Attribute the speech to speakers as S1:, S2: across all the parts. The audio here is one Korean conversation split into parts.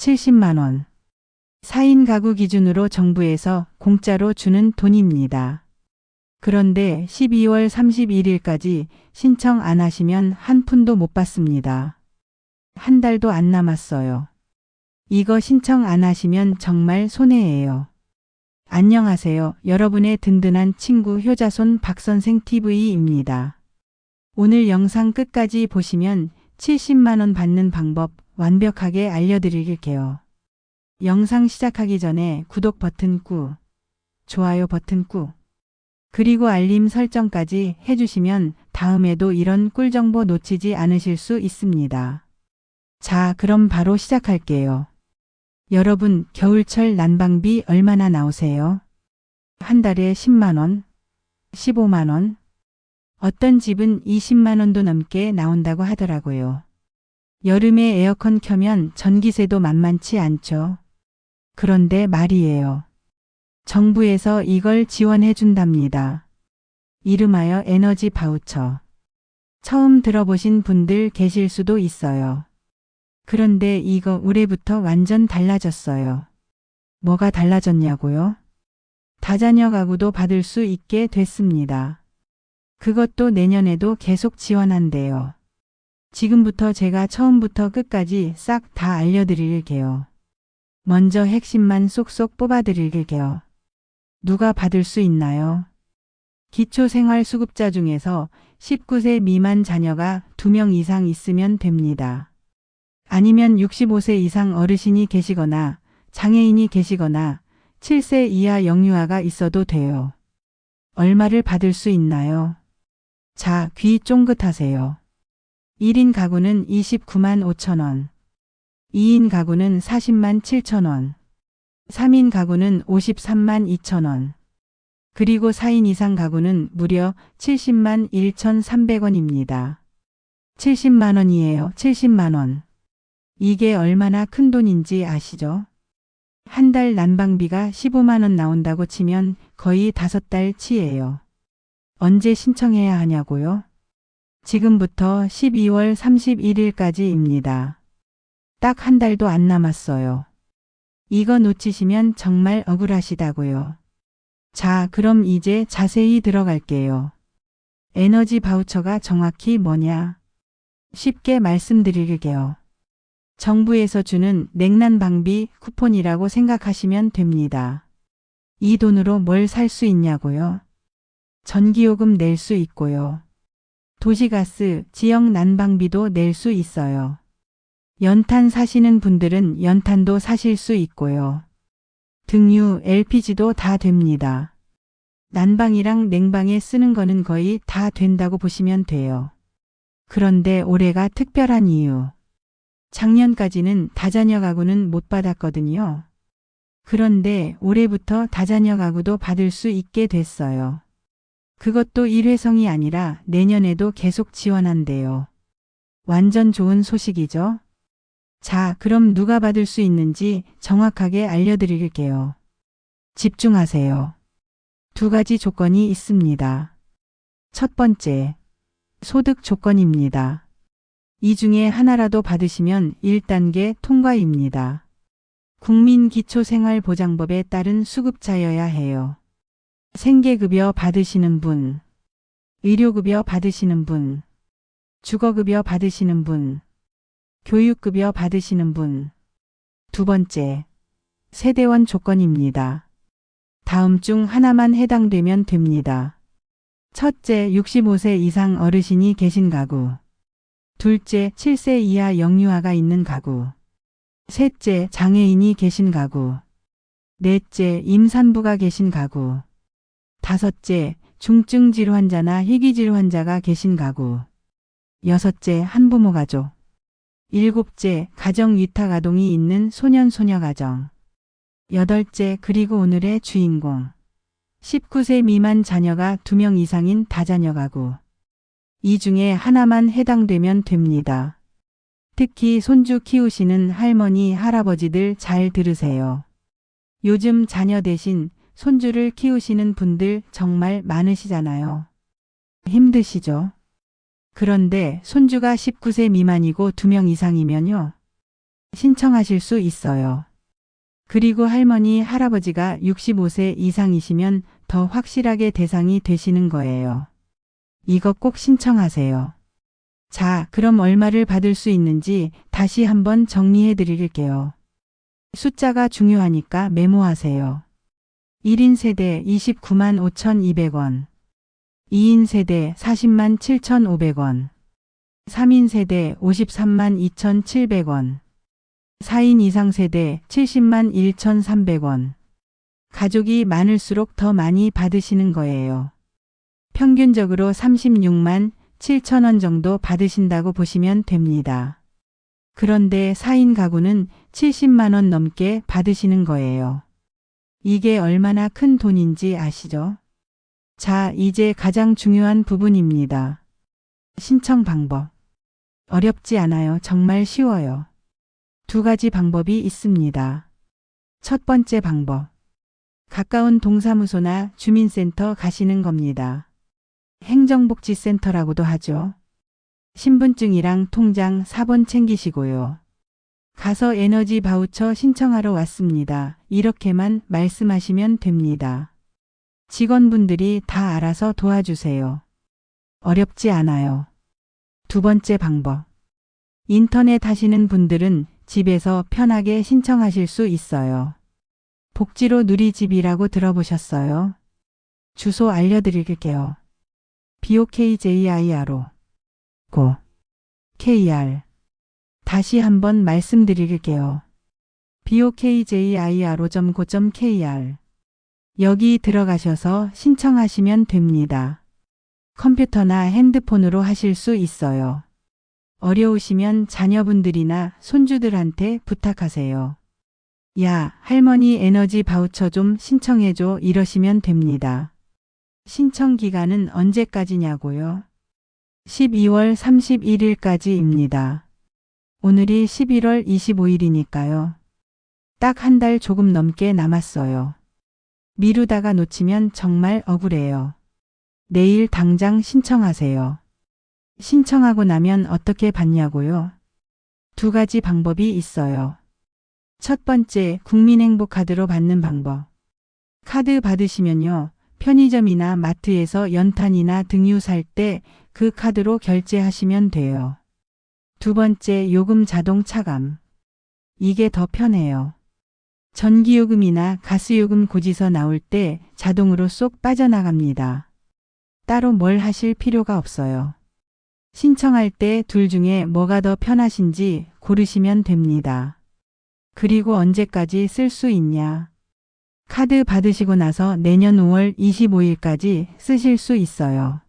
S1: 70만 원. 4인 가구 기준으로 정부에서 공짜로 주는 돈입니다. 그런데 12월 31일까지 신청 안 하시면 한 푼도 못 받습니다. 한 달도 안 남았어요. 이거 신청 안 하시면 정말 손해예요. 안녕하세요. 여러분의 든든한 친구 효자손 박선생 TV입니다. 오늘 영상 끝까지 보시면 70만 원 받는 방법 완벽하게 알려드릴게요. 영상 시작하기 전에 구독 버튼 꾹, 좋아요 버튼 꾹, 그리고 알림 설정까지 해주시면 다음에도 이런 꿀정보 놓치지 않으실 수 있습니다. 자, 그럼 바로 시작할게요. 여러분, 겨울철 난방비 얼마나 나오세요? 한 달에 10만 원, 15만 원, 어떤 집은 20만 원도 넘게 나온다고 하더라고요. 여름에 에어컨 켜면 전기세도 만만치 않죠. 그런데 말이에요. 정부에서 이걸 지원해 준답니다. 이름하여 에너지 바우처. 처음 들어보신 분들 계실 수도 있어요. 그런데 이거 올해부터 완전 달라졌어요. 뭐가 달라졌냐고요? 다자녀 가구도 받을 수 있게 됐습니다. 그것도 내년에도 계속 지원한대요. 지금부터 제가 처음부터 끝까지 싹 다 알려드릴게요. 먼저 핵심만 쏙쏙 뽑아드릴게요. 누가 받을 수 있나요? 기초생활수급자 중에서 19세 미만 자녀가 2명 이상 있으면 됩니다. 아니면 65세 이상 어르신이 계시거나 장애인이 계시거나 7세 이하 영유아가 있어도 돼요. 얼마를 받을 수 있나요? 자, 귀 쫑긋하세요. 1인 가구는 29만 5천 원, 2인 가구는 40만 7천 원, 3인 가구는 53만 2천 원, 그리고 4인 이상 가구는 무려 70만 1,300원입니다. 70만 원이에요. 70만 원. 이게 얼마나 큰 돈인지 아시죠? 한 달 난방비가 15만 원 나온다고 치면 거의 5달치예요. 언제 신청해야 하냐고요? 지금부터 12월 31일까지입니다. 딱 한 달도 안 남았어요. 이거 놓치시면 정말 억울하시다고요. 자, 그럼 이제 자세히 들어갈게요. 에너지 바우처가 정확히 뭐냐? 쉽게 말씀드릴게요. 정부에서 주는 냉난방비 쿠폰이라고 생각하시면 됩니다. 이 돈으로 뭘 살 수 있냐고요? 전기요금 낼 수 있고요. 도시가스, 지역 난방비도 낼 수 있어요. 연탄 사시는 분들은 연탄도 사실 수 있고요. 등유, LPG도 다 됩니다. 난방이랑 냉방에 쓰는 거는 거의 다 된다고 보시면 돼요. 그런데 올해가 특별한 이유. 작년까지는 다자녀 가구는 못 받았거든요. 그런데 올해부터 다자녀 가구도 받을 수 있게 됐어요. 그것도 일회성이 아니라 내년에도 계속 지원한대요. 완전 좋은 소식이죠? 자, 그럼 누가 받을 수 있는지 정확하게 알려드릴게요. 집중하세요. 2가지 조건이 있습니다. 첫 번째, 소득 조건입니다. 이 중에 하나라도 받으시면 1단계 통과입니다. 국민기초생활보장법에 따른 수급자여야 해요. 생계급여 받으시는 분, 의료급여 받으시는 분, 주거급여 받으시는 분, 교육급여 받으시는 분. 2번째, 세대원 조건입니다. 다음 중 하나만 해당되면 됩니다. 첫째, 65세 이상 어르신이 계신 가구. 둘째, 7세 이하 영유아가 있는 가구. 셋째, 장애인이 계신 가구. 넷째, 임산부가 계신 가구. 다섯째, 중증 질환자나 희귀질 환자가 계신 가구. 여섯째, 한부모 가족. 일곱째, 가정 위탁 아동이 있는 소년 소녀 가정. 여덟째, 그리고 오늘의 주인공. 19세 미만 자녀가 2명 이상인 다자녀 가구. 이 중에 하나만 해당되면 됩니다. 특히 손주 키우시는 할머니, 할아버지들 잘 들으세요. 요즘 자녀 대신 손주를 키우시는 분들 정말 많으시잖아요. 힘드시죠? 그런데 손주가 19세 미만이고 2명 이상이면요. 신청하실 수 있어요. 그리고 할머니, 할아버지가 65세 이상이시면 더 확실하게 대상이 되시는 거예요. 이거 꼭 신청하세요. 자, 그럼 얼마를 받을 수 있는지 다시 한번 정리해 드릴게요. 숫자가 중요하니까 메모하세요. 1인 세대 29만 5,200원, 2인 세대 40만 7,500원, 3인 세대 53만 2,700원, 4인 이상 세대 70만 1,300원. 가족이 많을수록 더 많이 받으시는 거예요. 평균적으로 36만 7천원 정도 받으신다고 보시면 됩니다. 그런데 4인 가구는 70만 원 넘게 받으시는 거예요. 이게 얼마나 큰 돈인지 아시죠? 자, 이제 가장 중요한 부분입니다. 신청 방법. 어렵지 않아요. 정말 쉬워요. 두 가지 방법이 있습니다. 첫 번째 방법. 가까운 동사무소나 주민센터 가시는 겁니다. 행정복지센터라고도 하죠. 신분증이랑 통장, 사본 챙기시고요. 가서 에너지 바우처 신청하러 왔습니다. 이렇게만 말씀하시면 됩니다. 직원분들이 다 알아서 도와주세요. 어렵지 않아요. 두 번째 방법. 인터넷 하시는 분들은 집에서 편하게 신청하실 수 있어요. 복지로 누리집이라고 들어보셨어요? 주소 알려드릴게요. BOKJIRO 고 KR 다시 한번 말씀드릴게요. BOKJIRO.go.kr 여기 들어가셔서 신청하시면 됩니다. 컴퓨터나 핸드폰으로 하실 수 있어요. 어려우시면 자녀분들이나 손주들한테 부탁하세요. 야, 할머니 에너지 바우처 좀 신청해줘 이러시면 됩니다. 신청 기간은 언제까지냐고요? 12월 31일까지입니다. 오늘이 11월 25일이니까요. 딱 한 달 조금 넘게 남았어요. 미루다가 놓치면 정말 억울해요. 내일 당장 신청하세요. 신청하고 나면 어떻게 받냐고요? 두 가지 방법이 있어요. 첫 번째, 국민행복카드로 받는 방법. 카드 받으시면요. 편의점이나 마트에서 연탄이나 등유 살 때 그 카드로 결제하시면 돼요. 두 번째, 요금 자동 차감. 이게 더 편해요. 전기요금이나 가스요금 고지서 나올 때 자동으로 쏙 빠져나갑니다. 따로 뭘 하실 필요가 없어요. 신청할 때 둘 중에 뭐가 더 편하신지 고르시면 됩니다. 그리고 언제까지 쓸 수 있냐? 카드 받으시고 나서 내년 5월 25일까지 쓰실 수 있어요.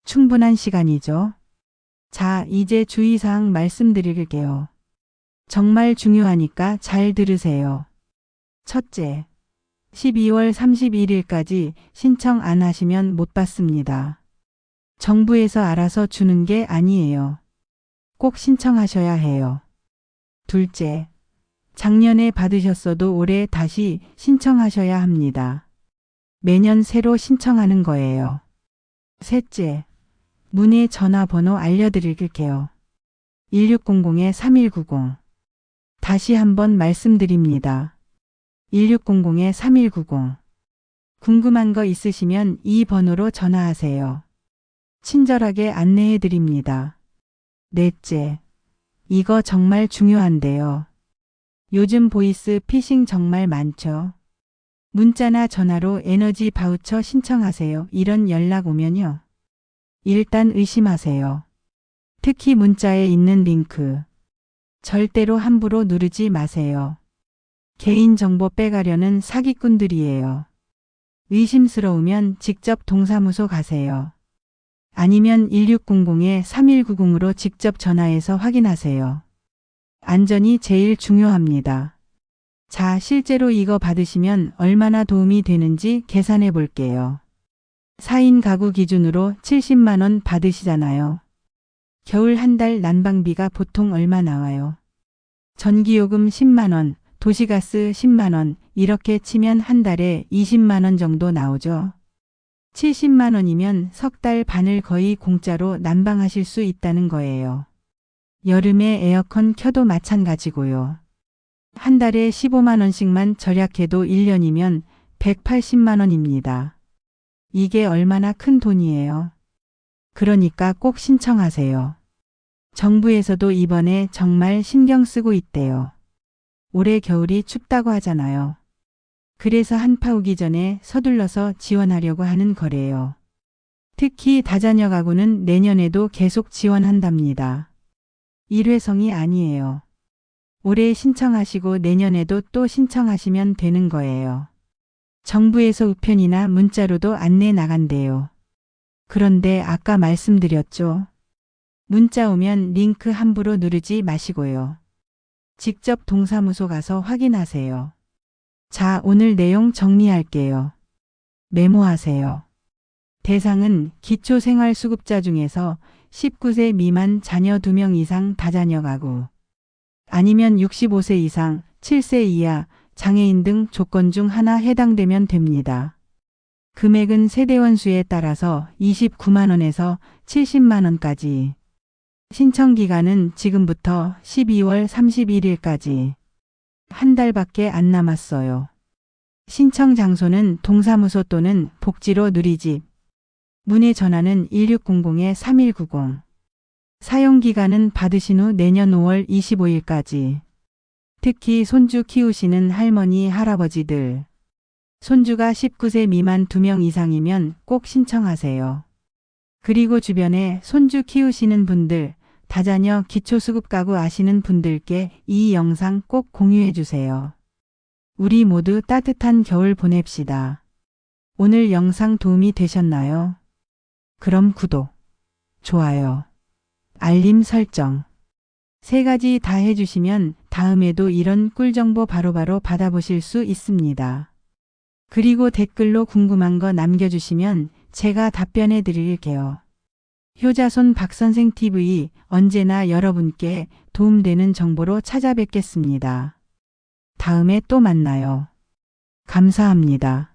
S1: 충분한 시간이죠. 자, 이제 주의사항 말씀드릴게요. 정말 중요하니까 잘 들으세요. 첫째, 12월 31일까지 신청 안 하시면 못 받습니다. 정부에서 알아서 주는 게 아니에요. 꼭 신청하셔야 해요. 둘째, 작년에 받으셨어도 올해 다시 신청하셔야 합니다. 매년 새로 신청하는 거예요. 셋째, 문의 전화번호 알려드릴게요. 1600-3190. 다시 한번 말씀드립니다. 1600-3190. 궁금한 거 있으시면 이 번호로 전화하세요. 친절하게 안내해 드립니다. 넷째, 이거 정말 중요한데요. 요즘 보이스 피싱 정말 많죠. 문자나 전화로 에너지 바우처 신청하세요. 이런 연락 오면요. 일단 의심하세요. 특히 문자에 있는 링크. 절대로 함부로 누르지 마세요. 개인정보 빼가려는 사기꾼들이에요. 의심스러우면 직접 동사무소 가세요. 아니면 1600-3190으로 직접 전화해서 확인하세요. 안전이 제일 중요합니다. 자, 실제로 이거 받으시면 얼마나 도움이 되는지 계산해 볼게요. 4인 가구 기준으로 70만 원 받으시잖아요. 겨울 한 달 난방비가 보통 얼마 나와요? 전기요금 10만 원, 도시가스 10만 원, 이렇게 치면 한 달에 20만 원 정도 나오죠. 70만 원이면 석 달 반을 거의 공짜로 난방하실 수 있다는 거예요. 여름에 에어컨 켜도 마찬가지고요. 한 달에 15만 원씩만 절약해도 1년이면 180만 원입니다. 이게 얼마나 큰 돈이에요. 그러니까 꼭 신청하세요. 정부에서도 이번에 정말 신경 쓰고 있대요. 올해 겨울이 춥다고 하잖아요. 그래서 한파 오기 전에 서둘러서 지원하려고 하는 거래요. 특히 다자녀 가구는 내년에도 계속 지원한답니다. 일회성이 아니에요. 올해 신청하시고 내년에도 또 신청하시면 되는 거예요. 정부에서 우편이나 문자로도 안내 나간대요. 그런데 아까 말씀드렸죠. 문자 오면 링크 함부로 누르지 마시고요. 직접 동사무소 가서 확인하세요. 자, 오늘 내용 정리할게요. 메모하세요. 대상은 기초생활수급자 중에서 19세 미만 자녀 2명 이상 다자녀 가구, 아니면 65세 이상, 7세 이하, 장애인 등 조건 중 하나 해당되면 됩니다. 금액은 세대원 수에 따라서 29만 원에서 70만 원까지. 신청 기간은 지금부터 12월 31일까지. 한 달밖에 안 남았어요. 신청 장소는 동사무소 또는 복지로 누리집. 문의 전화는 1600-3190. 사용 기간은 받으신 후 내년 5월 25일까지. 특히 손주 키우시는 할머니, 할아버지들. 손주가 19세 미만 2명 이상이면 꼭 신청하세요. 그리고 주변에 손주 키우시는 분들, 다자녀 기초수급 가구 아시는 분들께 이 영상 꼭 공유해 주세요. 우리 모두 따뜻한 겨울 보냅시다. 오늘 영상 도움이 되셨나요? 그럼 구독, 좋아요, 알림 설정 3가지 다 해주시면 다음에도 이런 꿀정보 바로바로 받아보실 수 있습니다. 그리고 댓글로 궁금한 거 남겨주시면 제가 답변해 드릴게요. 효자손 박선생 TV 언제나 여러분께 도움되는 정보로 찾아뵙겠습니다. 다음에 또 만나요. 감사합니다.